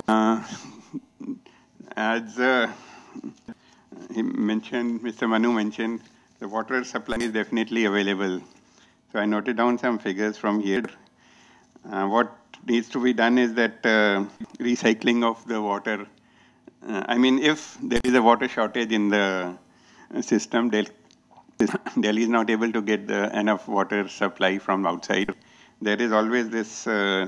Uh, as Mr. Manu mentioned, the water supply is definitely available. So I noted down some figures from here. What needs to be done is that recycling of the water. I mean, if there is a water shortage in the system, Delhi is not able to get enough water supply from outside. There is always this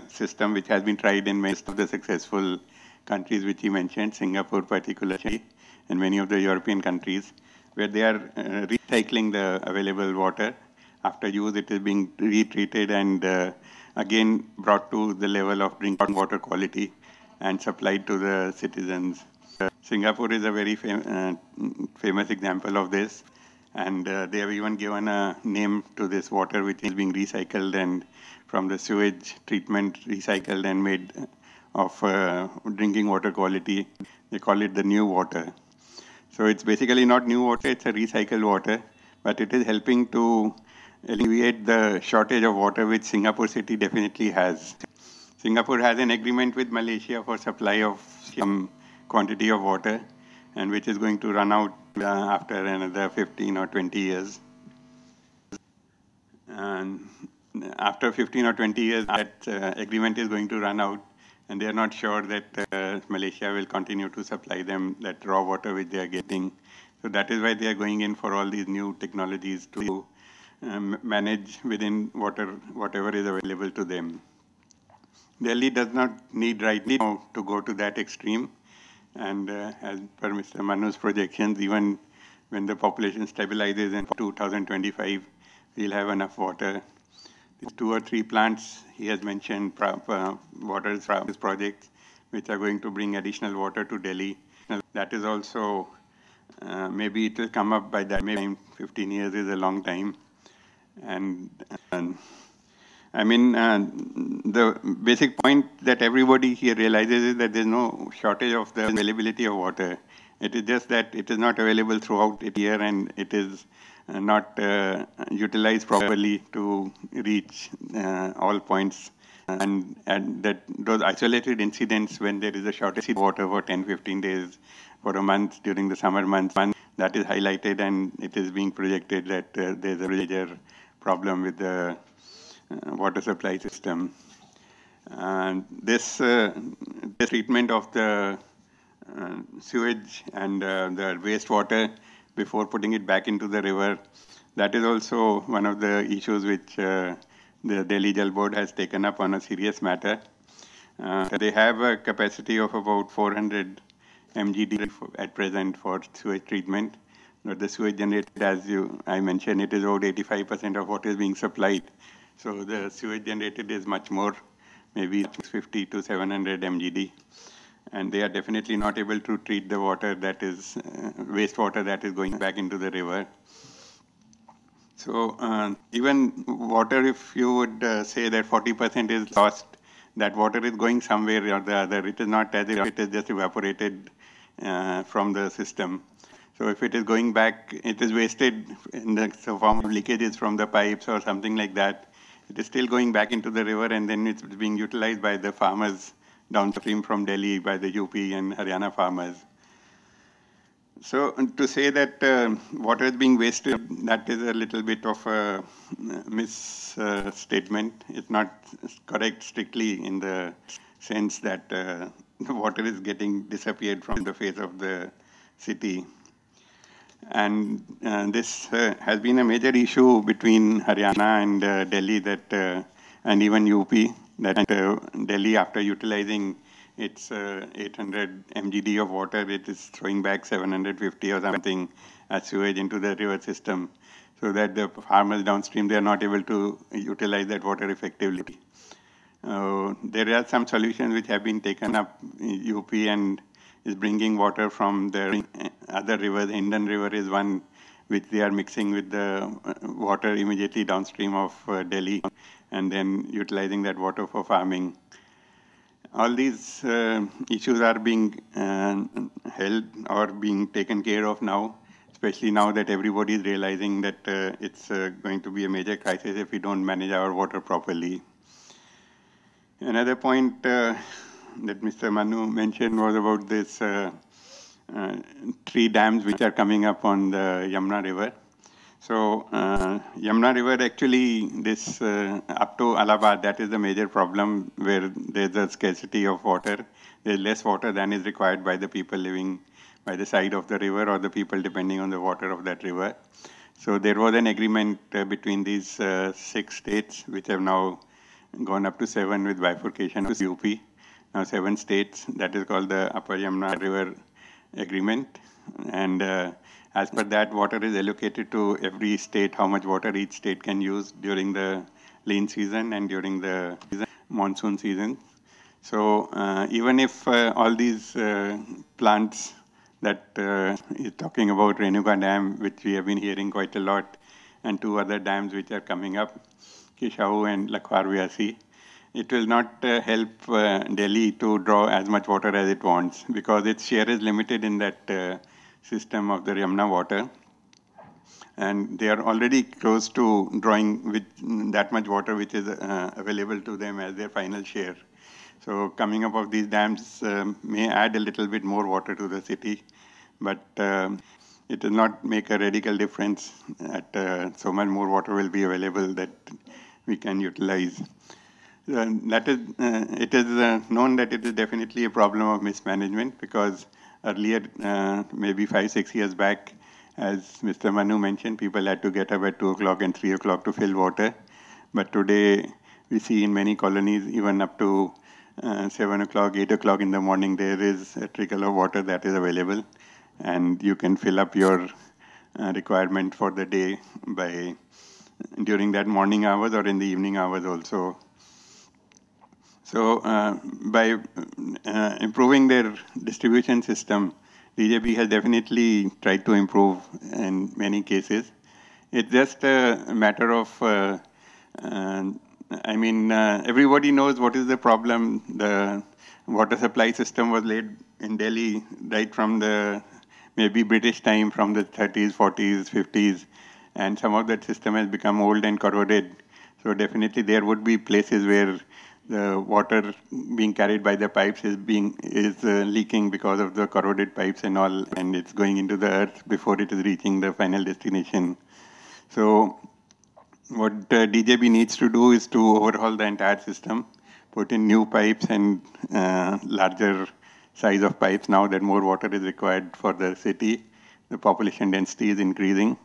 system which has been tried in most of the successful countries which he mentioned, Singapore particularly, and many of the European countries, where they are recycling the available water. After use, it is being retreated and again brought to the level of drinking water quality and supplied to the citizens. Singapore is a very famous example of this, and they have even given a name to this water which is being recycled and from the sewage treatment recycled and made of drinking water quality. They call it the new water. So it's basically not new water, it's a recycled water, but it is helping to alleviate the shortage of water which Singapore city definitely has. Singapore has an agreement with Malaysia for supply of some quantity of water, and which is going to run out after another 15 or 20 years. And after 15 or 20 years, that agreement is going to run out, and they are not sure that Malaysia will continue to supply them that raw water which they are getting. So that is why they are going in for all these new technologies to manage within whatever is available to them. Delhi does not need right now to go to that extreme. And as per Mr. Manu's projections, even when the population stabilizes in 2025, we'll have enough water. These 2 or 3 plants he has mentioned, water projects, which are going to bring additional water to Delhi. That is also, maybe it will come up by that time. 15 years is a long time. And I mean, the basic point that everybody here realizes is that there's no shortage of the availability of water. It is just that it is not available throughout the year, and it is not utilized properly to reach all points. And that those isolated incidents when there is a shortage of water for 10, 15 days, for a month during the summer months, that is highlighted, and it is being projected that there's a major problem with the water supply system. And this treatment of the sewage and the wastewater before putting it back into the river, that is also one of the issues which the Delhi Jal Board has taken up on a serious matter. They have a capacity of about 400 MGD at present for sewage treatment. But the sewage generated, as I mentioned, it is about 85% of what is being supplied. So the sewage generated is much more, maybe 50 to 700 MGD. And they are definitely not able to treat the water that is wastewater that is going back into the river. So even water, if you would say that 40% is lost, that water is going somewhere or the other. It is not as if it is just evaporated from the system. So if it is going back, it is wasted in the form of leakages from the pipes or something like that. It is still going back into the river, and then it's being utilized by the farmers downstream from Delhi, by the UP and Haryana farmers. So to say that water is being wasted, that is a little bit of a misstatement. It's not correct strictly in the sense that the water is getting disappeared from the face of the city. And this has been a major issue between Haryana and Delhi, that and even UP, that Delhi, after utilizing its 800 MGD of water, it is throwing back 750 or something as sewage into the river system, so that the farmers downstream, they are not able to utilize that water effectively. There are some solutions which have been taken up in UP and is bringing water from the other rivers. Indian River is one which they are mixing with the water immediately downstream of Delhi, and then utilizing that water for farming. All these issues are being held or being taken care of now, especially now that everybody is realizing that it's going to be a major crisis if we don't manage our water properly. Another point that Mr. Manu mentioned was about this 3 dams which are coming up on the Yamuna River. So Yamuna River actually, this up to Allahabad, that is the major problem where there's a scarcity of water. There's less water than is required by the people living by the side of the river or the people depending on the water of that river. So there was an agreement between these 6 states, which have now gone up to 7 with bifurcation of UP. Now 7 states, that is called the Upper Yamuna River Agreement. And as per that, water is allocated to every state, how much water each state can use during the lean season and during the monsoon season. So even if all these plants that is talking about Renuka Dam, which we have been hearing quite a lot, and 2 other dams which are coming up, Kishahu and Lakhwar Vyasi, it will not help Delhi to draw as much water as it wants because its share is limited in that system of the Yamuna water. And they are already close to drawing with that much water which is available to them as their final share. So coming up of these dams may add a little bit more water to the city, but it will not make a radical difference at so much more water will be available that we can utilize. That is, it is known that it is definitely a problem of mismanagement because earlier, maybe 5-6 years back, as Mr. Manu mentioned, people had to get up at 2 o'clock and 3 o'clock to fill water. But today, we see in many colonies, even up to 7 o'clock, 8 o'clock in the morning, there is a trickle of water that is available. And you can fill up your requirement for the day by during that morning hours or in the evening hours also. So by improving their distribution system, DJB has definitely tried to improve in many cases. It's just a matter of, everybody knows what is the problem. The water supply system was laid in Delhi right from the maybe British time, from the 30s, 40s, 50s, and some of that system has become old and corroded. So definitely there would be places where the water being carried by the pipes is leaking because of the corroded pipes and all, and it's going into the earth before it is reaching the final destination. So what DJB needs to do is to overhaul the entire system, put in new pipes and larger size of pipes now that more water is required for the city. The population density is increasing.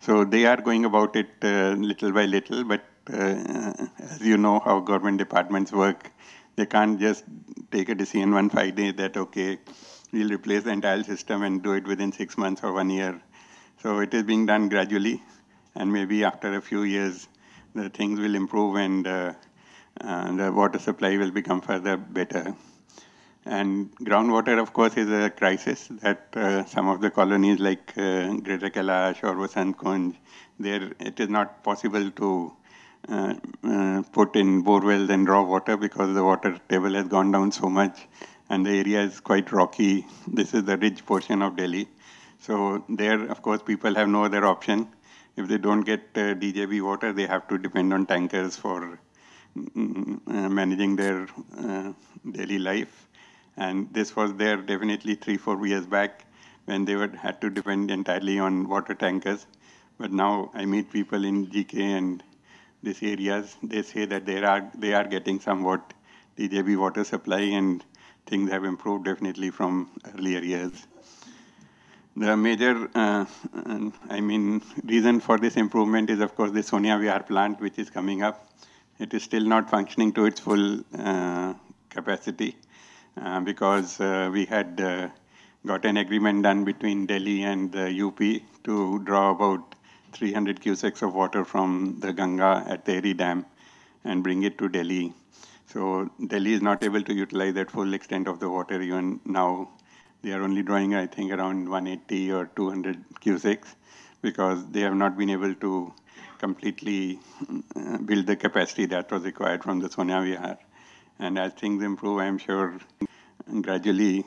So they are going about it little by little, but as you know how government departments work, they can't just take a decision one fine day that, okay, we'll replace the entire system and do it within 6 months or 1 year. So it is being done gradually, and maybe after a few years, the things will improve and the water supply will become further better. And groundwater, of course, is a crisis that some of the colonies like Greater Kailash or Vasant Kunj, there it is not possible to put in borewells and raw water because the water table has gone down so much and the area is quite rocky. This is the ridge portion of Delhi. So there, of course, people have no other option. If they don't get DJB water, they have to depend on tankers for managing their daily life. And this was there definitely 3-4 years back when they had to depend entirely on water tankers. But now I meet people in GK and these areas, they say that they are getting somewhat DJB water supply and things have improved definitely from earlier years. The major, reason for this improvement is, of course, the Sonia Vihar plant, which is coming up. It is still not functioning to its full capacity because we had got an agreement done between Delhi and the UP to draw about 300 cusecs of water from the Ganga at TERI Dam and bring it to Delhi. So Delhi is not able to utilize that full extent of the water even now. They are only drawing, I think, around 180 or 200 cusecs because they have not been able to completely build the capacity that was required from the Sonia Vihar. And as things improve, I'm sure gradually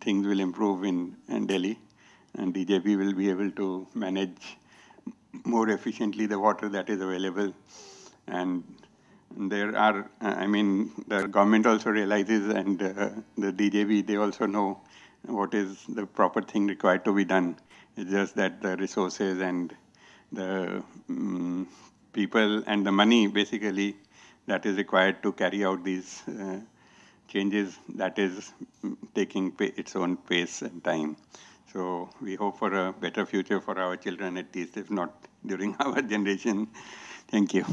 things will improve in Delhi and DJB will be able to manage more efficiently the water that is available. And There are, I mean, the government also realizes, and the DJB, they also know what is the proper thing required to be done. It's just that the resources and the people and the money, basically, that is required to carry out these changes, that is taking its own pace and time. So we hope for a better future for our children, at least, if not during our generation. Thank you.